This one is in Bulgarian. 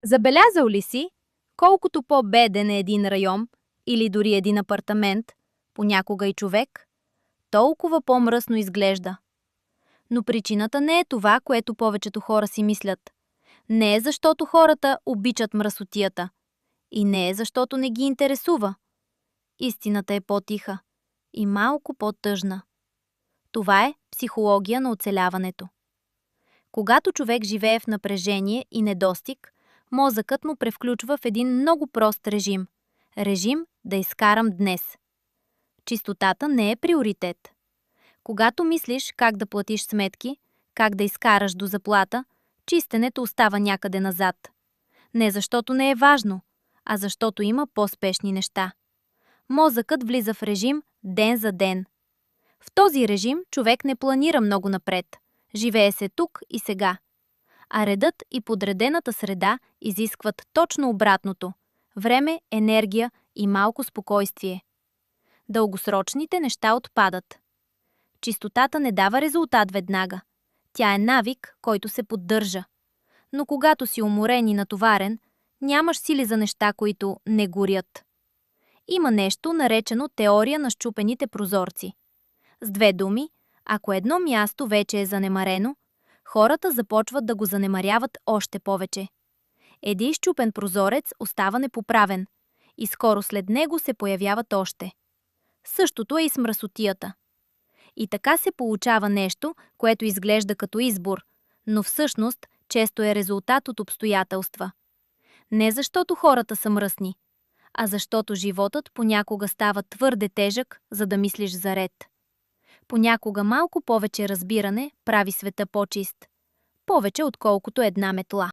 Забелязал ли си, колкото по-беден е един район или дори един апартамент, понякога и човек, толкова по-мръсно изглежда. Но причината не е това, което повечето хора си мислят. Не е защото хората обичат мръсотията. И не е защото не ги интересува. Истината е по-тиха и малко по-тъжна. Това е психология на оцеляването. Когато човек живее в напрежение и недостиг, мозъкът му превключва в един много прост режим. Режим да изкарам днес. Чистотата не е приоритет. Когато мислиш как да платиш сметки, как да изкараш до заплата, чистенето остава някъде назад. Не защото не е важно, а защото има по-спешни неща. Мозъкът влиза в режим ден за ден. В този режим човек не планира много напред. Живее се тук и сега. А редът и подредената среда изискват точно обратното – време, енергия и малко спокойствие. Дългосрочните неща отпадат. Чистотата не дава резултат веднага. Тя е навик, който се поддържа. Но когато си уморен и натоварен, нямаш сили за неща, които не горят. Има нещо, наречено теория на счупените прозорци. С две думи, ако едно място вече е занемарено, хората започват да го занемаряват още повече. Един счупен прозорец остава непоправен и скоро след него се появяват още. Същото е и с мръсотията. И така се получава нещо, което изглежда като избор, но всъщност често е резултат от обстоятелства. Не защото хората са мръсни, а защото животът понякога става твърде тежък, за да мислиш за ред. Понякога малко повече разбиране прави света по-чист. Повече отколкото една метла.